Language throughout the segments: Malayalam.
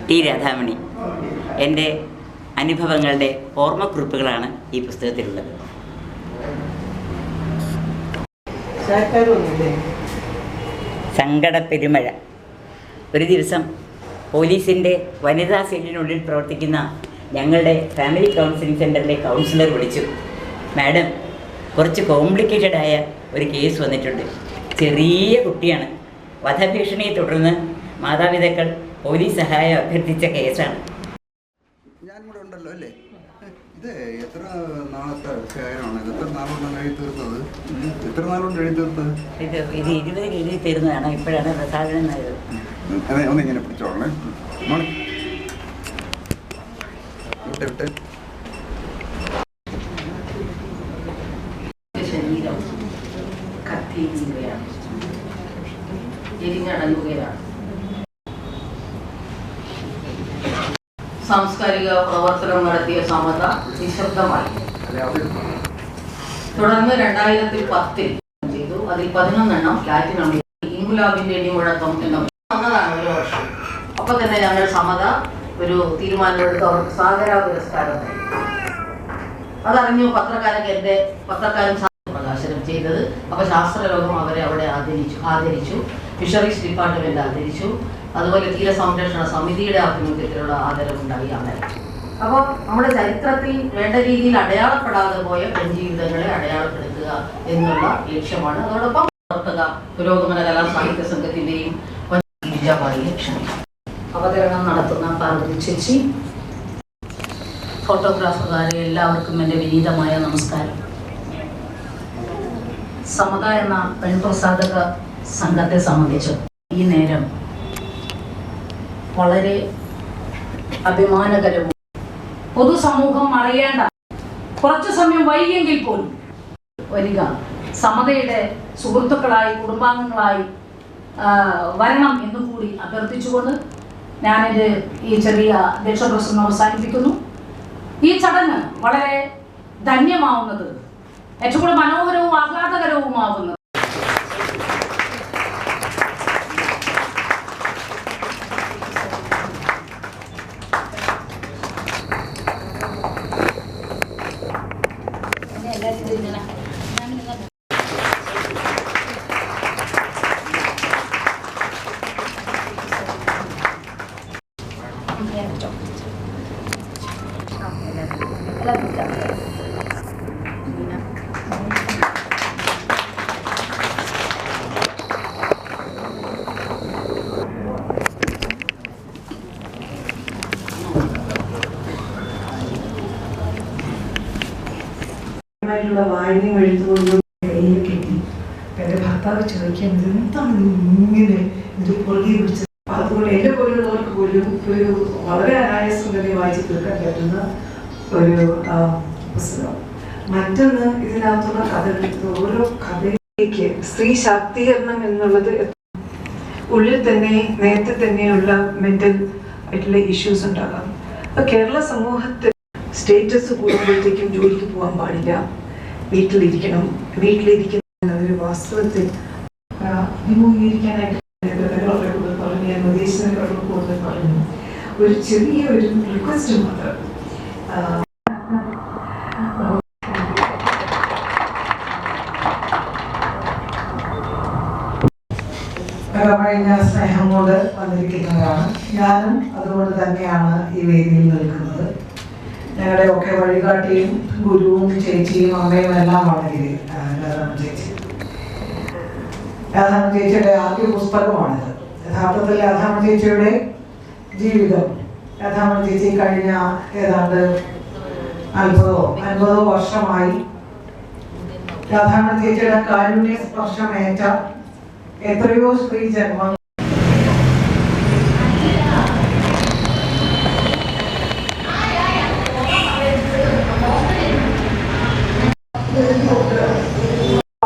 ടി രാധാമണി. എൻ്റെ അനുഭവങ്ങളുടെ ഓർമ്മക്കുറിപ്പുകളാണ് ഈ പുസ്തകത്തിലുള്ളത്. സങ്കടപ്പെരുമഴ. ഒരു ദിവസം പോലീസിൻ്റെ വനിതാ സെല്ലിനുള്ളിൽ പ്രവർത്തിക്കുന്ന ഞങ്ങളുടെ ഫാമിലി കൗൺസിലിംഗ് സെൻ്ററിലെ കൗൺസിലർ വിളിച്ചു. മാഡം, കുറച്ച് കോംപ്ലിക്കേറ്റഡായ ഒരു കേസ് വന്നിട്ടുണ്ട്. ചെറിയ കുട്ടിയാണ്. വധഭീഷണിയെ തുടർന്ന് മാതാപിതാക്കൾ പോലീസ് സഹായം അഭ്യർത്ഥിച്ച കേസാണ്. ഞാൻ കൂടെ ഉണ്ടല്ലോ അല്ലേ? ഇത് എത്ര നാളത്തെ കാര്യമാണ്? എത്ര നാളുകൊണ്ടാണ് എഴുതി തീർത്തത്? എത്ര നാളുകൊണ്ട് എഴുതി തീർത്തത്? ഇത് 20 എഴുതി തീർന്നതാണ്. ഇപ്പോഴാണ് പ്രസാദനം നൽകുന്നത്. ഒന്നിങ്ങനെ പിടിച്ചോളണേ. വിട്ട് ശരീരം കത്തിയിരിക്കുകയാണ്, എരിഞ്ഞടങ്ങുകയാണ്. സാംസ്കാരിക പ്രവർത്തനം നടത്തിയ സമത നിശബ്ദമായി. തുടർന്ന് 2010 ചെയ്തു. അതിൽ 11 പ്ലാറ്റിനം. ഇൻകുലാബിന്റെ ഇടിമുഴക്കം എന്ന വന്നതാണ് ഒരു വർഷം. അപ്പൊ തന്നെ ഞങ്ങൾ സമത ഒരു തീരുമാനമെടുത്ത് അവർക്ക് സാഗര പുരസ്കാരം. അതറിഞ്ഞു പത്രക്കാരൻ പ്രകാശനം ചെയ്തത്. അപ്പൊ ശാസ്ത്രലോകം അവരെ അവിടെ ആദരിച്ചു. ഫിഷറീസ് ഡിപ്പാർട്ട്മെന്റ് ആദരിച്ചു. അതുപോലെ തീരസംരക്ഷണ സമിതിയുടെ ആഭിമുഖ്യത്തിലുള്ള ആദരവുണ്ടായി അങ്ങനെ. അപ്പോൾ നമ്മുടെ ചരിത്രത്തിൽ വേണ്ട രീതിയിൽ അടയാളപ്പെടാതെ പോയ പെൺജീവിതങ്ങളെ അടയാളപ്പെടുത്തുക എന്നുള്ള ലക്ഷ്യമാണ്. അതോടൊപ്പം പുരോഗമന കലാ സാഹിത്യ സംഘത്തിന്റെയും ലക്ഷ്യം. അവതരണം നടത്തുന്ന പാർവതി ചേച്ചി, ഫോട്ടോഗ്രാഫർമാരെ എല്ലാവർക്കും എൻ്റെ വിനീതമായ നമസ്കാരം. സമത എന്ന പെൺപ്രസാധക സംഘത്തെ സംബന്ധിച്ച് ഈ നേരം വളരെ അഭിമാനകരവും പൊതുസമൂഹം അറിയേണ്ട കുറച്ചു സമയം വൈകിയെങ്കിൽ പോലും വരിക, സമതയുടെ സുഹൃത്തുക്കളായി കുടുംബാംഗങ്ങളായി വരണം എന്നുകൂടി അഭ്യർത്ഥിച്ചുകൊണ്ട് ഞാനിത് ഈ ചെറിയ അധ്യക്ഷപ്രസംഗം അവസാനിപ്പിക്കുന്നു. ഈ ചടങ്ങ് വളരെ ധന്യമാവുന്നത്, ഏറ്റവും കൂടെ മനോഹരവും ആഹ്ലാദകരവുമാവുന്നത് വായനയും എഴുതുകൊണ്ടും കയ്യിൽ കെട്ടി എൻ്റെ ഭർത്താവ് ചോദിക്കാൻ എന്താണ് ഇങ്ങനെ ഇത് പൊറുകി പിടിച്ചത്. അതുകൊണ്ട് എൻ്റെ പോലുള്ളവർക്ക് പോലും ഒരു വളരെ അനായാസം തന്നെ വായിച്ച് തീർക്കാൻ പറ്റുന്ന ഒരു പുസ്തകം. മറ്റൊന്ന്, ഇതിനകത്തുള്ള കഥകൾ, ഓരോ കഥയിലേക്ക് സ്ത്രീ ശാക്തീകരണം എന്നുള്ളത് ഉള്ളിൽ തന്നെ നേരത്തെ തന്നെയുള്ള മെന്റൽ ആയിട്ടുള്ള ഇഷ്യൂസ് ഉണ്ടാകാം. അപ്പൊ കേരള സമൂഹത്തിൽ സ്റ്റേറ്റസ് കൂടുമ്പോഴത്തേക്കും ജോലിക്ക് പോകാൻ പാടില്ല, വീട്ടിലിരിക്കണം എന്നൊരു വാസ്തവത്തിൽ അഭിമുഖീകരിക്കാനായിട്ട് പറഞ്ഞു. ഞാൻ ഉദ്ദേശിച്ചതിനോട് കൂടുതൽ പറഞ്ഞു. ഒരു ചെറിയ ഒരു റിക്വസ്റ്റ് മാത്രം. കഴിഞ്ഞ സ്നേഹം കൊണ്ട് വന്നിരിക്കുന്നവരാണ്. ഞാനും അതുകൊണ്ട് തന്നെയാണ് ഈ വേദിയിൽ നിൽക്കുന്നത്. ഞങ്ങളുടെ ഒക്കെ വഴികാട്ടിയും ഗുരുവും ചേച്ചിയും അമ്മയും എല്ലാമാണ് ഇത് രാധാമണി ചേച്ചി. രാധാമണി ചേച്ചിയുടെ ആദ്യ പുസ്തകമാണിത്. യഥാർത്ഥത്തിൽ രാധാമണി ചേച്ചിയുടെ ജീവിതം, രാധാമണി ചേച്ചി കഴിഞ്ഞ ഏതാണ്ട് 40 വർഷമായി രാധാമണി ചേച്ചിയുടെ കാരുണ്യ സ്പർശമേറ്റ എത്രയോ സ്ത്രീ ജന്മങ്ങൾ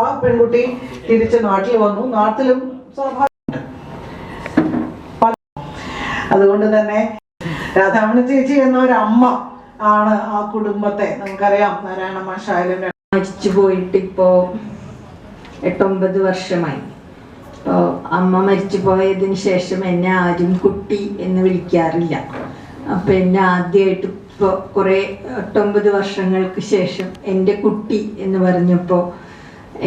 ആ പെൺകുട്ടി തിരിച്ച് നാട്ടിൽ വന്നു. നാട്ടിലും സ്വാഭാവിക. അതുകൊണ്ട് തന്നെ രാധാമണി ചേച്ചി എന്ന ഒരു അമ്മ ആണ് ആ കുടുംബത്തെ. നമുക്കറിയാം, നാരായണ മാഷായാലും മരിച്ചു പോയിട്ട് ഇപ്പോ 8-9 വർഷമായി. അമ്മ മരിച്ചു പോയതിന് ശേഷം എന്നെ ആരും കുട്ടി എന്ന് വിളിക്കാറില്ല. അപ്പം എന്നെ ആദ്യമായിട്ട് ഇപ്പോൾ കുറേ 8-9 വർഷങ്ങൾക്ക് ശേഷം എൻ്റെ കുട്ടി എന്ന് പറഞ്ഞപ്പോൾ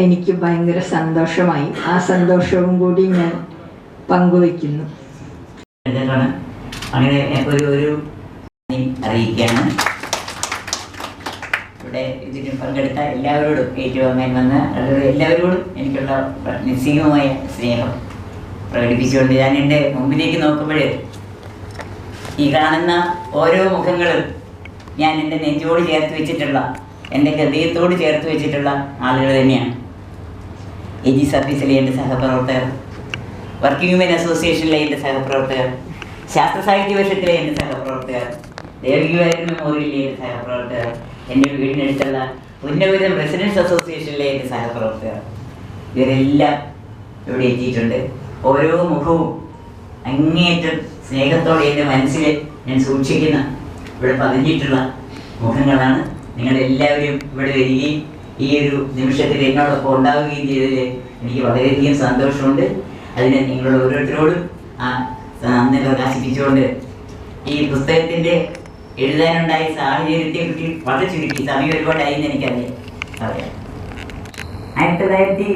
എനിക്ക് ഭയങ്കര സന്തോഷമായി. ആ സന്തോഷവും കൂടി ഞാൻ പങ്കുവയ്ക്കുന്നു. അങ്ങനെ ഒരു അറിയിക്കുകയാണ്. ഇവിടെ ഇതിന് പങ്കെടുത്ത എല്ലാവരോടും ഏറ്റുവാങ്ങാൻ വന്ന എല്ലാവരോടും എനിക്കുള്ള നിസ്സീമമായ സ്നേഹം പ്രകടിപ്പിച്ചുകൊണ്ട് ഞാൻ എൻ്റെ മുമ്പിലേക്ക് നോക്കുമ്പോൾ ഈ കാണുന്ന ഓരോ മുഖങ്ങളും ഞാൻ എൻ്റെ നെഞ്ചോട് ചേർത്ത് വെച്ചിട്ടുള്ള, എൻ്റെ ഹൃദയത്തോട് ചേർത്ത് വെച്ചിട്ടുള്ള ആളുകൾ തന്നെയാണ്. AG സർവീസിലെ എൻ്റെ സഹപ്രവർത്തകർ, വർക്കിംഗ് വിമൻ അസോസിയേഷനിലെ എൻ്റെ സഹപ്രവർത്തകർ, ശാസ്ത്ര സാഹിത്യ വർഷത്തിലെ എൻ്റെ സഹപ്രവർത്തകർ, ദേവഗിവായൂർ മെമ്മോറിയലിലെ എൻ്റെ സഹപ്രവർത്തകർ, എൻ്റെ വീടിനടുത്തുള്ള പുന്നപുരം റെസിഡൻസ് അസോസിയേഷനിലെ എൻ്റെ സഹപ്രവർത്തകർ, ഇവരെല്ലാം ഇവിടെ എത്തിയിട്ടുണ്ട്. ഓരോ മുഖവും അങ്ങേയറ്റം സ്നേഹത്തോടെ എൻ്റെ മനസ്സിൽ ഞാൻ സൂക്ഷിക്കുന്ന, ഇവിടെ പതിഞ്ഞിട്ടുള്ള മുഖങ്ങളാണ്. നിങ്ങളെല്ലാവരും ഇവിടെ വരികയും ഈ ഒരു നിമിഷത്തിൽ എന്നോടൊപ്പം ഉണ്ടാവുകയും ചെയ്തതിൽ എനിക്ക് വളരെയധികം സന്തോഷമുണ്ട്. അതിന് നിങ്ങളോട് ഓരോരുത്തരോടും നന്ദി പ്രകാശിപ്പിച്ചുകൊണ്ട് ഈ പുസ്തകത്തിൻ്റെ എഴുതാനുണ്ടായ സാഹചര്യത്തെ പറ്റി വളരെ ചുരുക്കി, സമയം ഒരുപാടായി എന്ന് എനിക്കറിയാം. 1992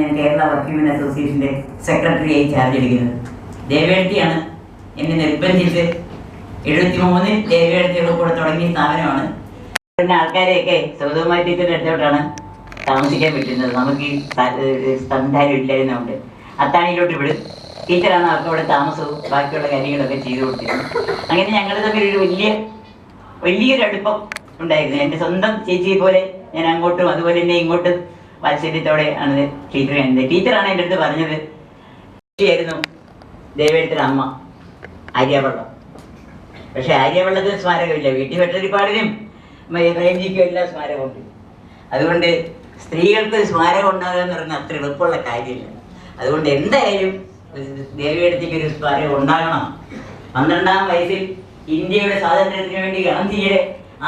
ഞാൻ കേരള വർക്കിംഗ് വിമൻ അസോസിയേഷൻ്റെ സെക്രട്ടറിയായി ചാർജ് എടുക്കുന്നത്. ദേവേഴ്ത്തിയാണ് എന്നെ നിർബന്ധിച്ച് 73 ദേവേഴ്ത്തിയുടെ കൂടെ തുടങ്ങിയ സ്ഥാപനമാണ്. പിന്നെ ആൾക്കാരെയൊക്കെ സൗദമായ ടീച്ചറിൻ്റെ അടുത്തോട്ടാണ് താമസിക്കാൻ പറ്റുന്നത്. നമുക്ക് സംവിധാനം ഇല്ലായിരുന്നുണ്ട്. അത്താണിയിലോട്ട് വിടും. ടീച്ചറാണ് അവർക്ക് അവിടെ താമസവും ബാക്കിയുള്ള കാര്യങ്ങളൊക്കെ ചെയ്തു കൊടുത്തിരുന്നത്. അങ്ങനെ ഞങ്ങൾ തമ്മിൽ ഒരു വലിയൊരു അടുപ്പം ഉണ്ടായിരുന്നു. എൻ്റെ സ്വന്തം ചേച്ചിയെ പോലെ ഞാൻ അങ്ങോട്ടും അതുപോലെ തന്നെ ഇങ്ങോട്ടും വാത്സല്യത്തോടെ ആണ് ടീച്ചർ കണ്ടത്. ടീച്ചറാണ് എൻ്റെ അടുത്ത് പറഞ്ഞത്, ആയിരുന്നു ദേവേട്ടയുടെ അമ്മ ആര്യവള്ളം. പക്ഷെ ആര്യവള്ളത്തിന് സ്മാരകമില്ല. വീട്ടിൽ വെട്ടരിപ്പാടിനും റേഞ്ചിക്കും എല്ലാം സ്മാരകമുണ്ട്. അതുകൊണ്ട് സ്ത്രീകൾക്ക് സ്മാരകം ഉണ്ടാകുക എന്ന് പറഞ്ഞാൽ അത്ര എളുപ്പമുള്ള കാര്യമില്ല. അതുകൊണ്ട് എന്തായാലും ദേവിയെടുത്തേക്ക് ഒരു സ്മാരകം ഉണ്ടാകണം. 12-ാം വയസ്സിൽ ഇന്ത്യയുടെ സ്വാതന്ത്ര്യത്തിന് വേണ്ടി ഗാന്ധിയുടെ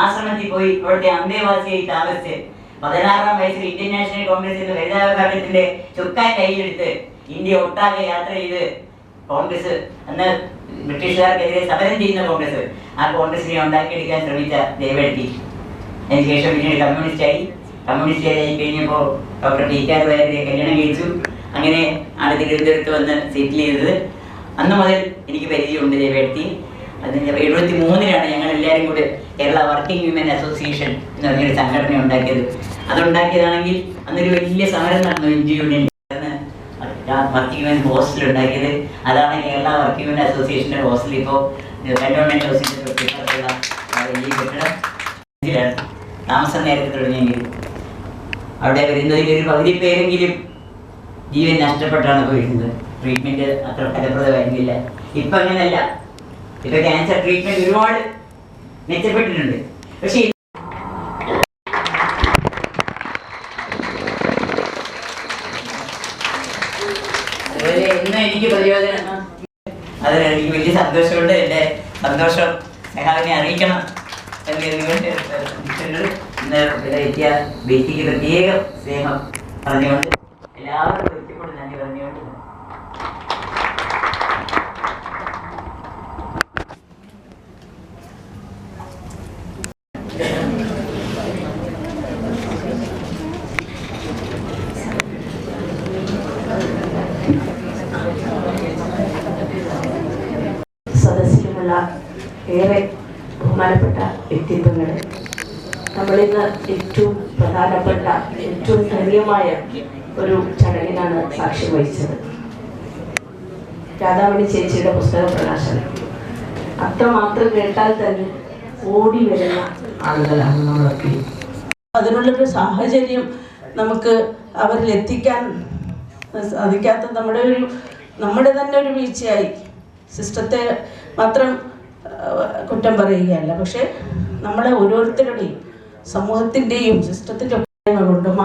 ആശ്രമത്തിൽ പോയി അവിടുത്തെ അന്തേവാസിയായി താമസിച്ച് 16-ാം വയസ്സിൽ ഇന്ത്യൻ നാഷണൽ കോൺഗ്രസിന്റെ ഹരിതാവിഭാഗത്തിന്റെ ചുക്കാൻ കയ്യിലെടുത്ത് ഇന്ത്യ ഒട്ടാകെ യാത്ര ചെയ്ത് കോൺഗ്രസ്, അന്ന് ബ്രിട്ടീഷുകാർക്കെതിരെ സമരം ചെയ്യുന്ന കോൺഗ്രസ്, ആ കോൺഗ്രസിനെ ഉണ്ടാക്കിയെടുക്കാൻ ശ്രമിച്ച ദേവേട്ടി അതിനുശേഷം പിന്നീട് കമ്മ്യൂണിസ്റ്റായി കഴിഞ്ഞപ്പോൾ ഡോക്ടർ ടി.ആർ. വാര്യരെ കല്യാണം കഴിച്ചു. അങ്ങനെ ആണ് തിരുവനന്തപുരത്ത് വന്ന് സെറ്റിൽ ചെയ്തത്. അന്ന് മുതൽ എനിക്ക് പരിചയമുണ്ട് ദേവേട്ടി. അതിന് 73-ലാണ് ഞങ്ങൾ എല്ലാവരും കൂടി കേരള വർക്കിംഗ് വിമൻ അസോസിയേഷൻ എന്ന് പറഞ്ഞൊരു സംഘടന ഉണ്ടാക്കിയത്. അതുണ്ടാക്കിയതാണെങ്കിൽ അന്നൊരു വലിയ സമരം നടന്നു. NGO union working women hostel ഉണ്ടാക്കിയത്. അതാണ് കേരള വർക്കിംഗ് വിമൻ അസോസിയേഷൻ്റെ ഹോസ്റ്റൽ. ഇപ്പോൾ കന്റോൺമെന്റ് ഹൗസിൻ്റെ തൊട്ടടുത്തുള്ള വലിയ കെട്ടിടം താമസം നേരത്തെ തുടങ്ങിയെങ്കിലും അവിടെ വരുന്നതിൽ ഒരു പകുതി പേരെങ്കിലും ജീവൻ നഷ്ടപ്പെട്ടാണ് പോയിരുന്നത്. ട്രീറ്റ്മെന്റ് അത്ര ഫലപ്രദമായിരുന്നില്ല. ഇപ്പം അങ്ങനെയല്ല. ഇപ്പൊ ക്യാൻസർ ട്രീറ്റ്മെന്റ് ഒരുപാട് മെച്ചപ്പെട്ടിട്ടുണ്ട്. പക്ഷേ അതുപോലെ ഇന്ന് എനിക്ക് പ്രയോജനം, അതിന് എനിക്ക് വലിയ സന്തോഷമുണ്ട്. എൻ്റെ സന്തോഷം സഹാവിനെ അറിയിക്കണം എന്ന് കരുതിക്കൊണ്ട് ഇന്ന് ഇവിടെ എത്തിയ വ്യക്തിക്ക് പ്രത്യേക സ്നേഹം പറഞ്ഞുകൊണ്ട് എല്ലാവർക്കും വ്യക്തിയോട് നന്ദി പറഞ്ഞുകൊണ്ട് സദസ്സിലുമുള്ള ഏറെ ബഹുമാനപ്പെട്ട വ്യക്തിത്വങ്ങൾ, നമ്മളിന്ന് ഏറ്റവും പ്രധാനപ്പെട്ട ഏറ്റവും ധന്യമായ ഒരു ചടങ്ങിനാണ് സാക്ഷ്യം വഹിച്ചത്. രാധാമണി ചേച്ചിയുടെ പുസ്തക പ്രകാശനം. അത്രമാത്രം കേട്ടാൽ തന്നെ ഓടി വരുന്ന ആളുകളാണ് നമ്മളൊക്കെ. അതിനുള്ളൊരു സാഹചര്യം നമുക്ക് അവരിൽ എത്തിക്കാൻ സാധിക്കാത്ത നമ്മുടെ തന്നെ ഒരു വീഴ്ചയായി. സിസ്റ്റത്തെ മാത്രം കുറ്റം പറയുകയല്ല, പക്ഷെ നമ്മളെ ഓരോരുത്തരുടെയും സമൂഹത്തിൻ്റെയും സിസ്റ്റത്തിൻ്റെ കൊണ്ടും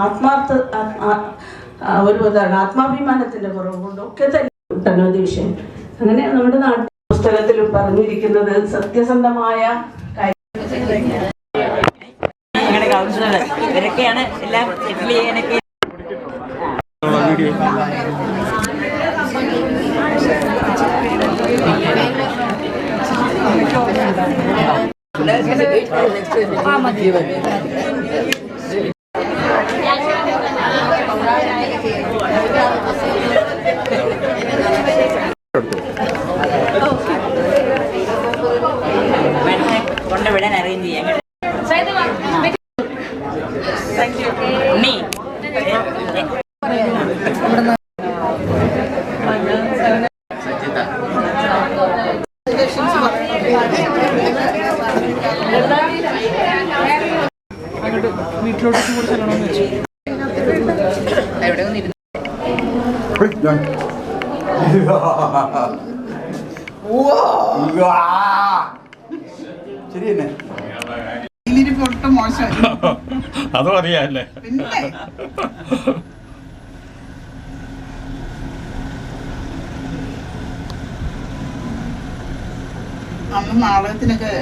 ആത്മാഭിമാനത്തിൻ്റെ കുറവ് കൊണ്ടും ഒക്കെ തന്നെ ഒട്ടനവധി വിഷയം. അങ്ങനെ നമ്മുടെ നാട്ടിൽ പുസ്തകത്തിലും പറഞ്ഞിരിക്കുന്നത് സത്യസന്ധമായ ഞങ്ങളുടെ കൗൺസിലർ ഇവരൊക്കെയാണ് എല്ലാം സെറ്റിൽ ചെയ്യാനൊക്കെ കൊണ്ടുവിടാൻ അറേഞ്ച് ചെയ്യാം. ഉണ്ണി വീട്ടിലോട്ട് കൂടി ചെല്ലണമെന്ന് വെച്ചു. ശരി തന്നെ. അതും അറിയാല്ലേ. അന്ന് നാടകത്തിനൊക്കെ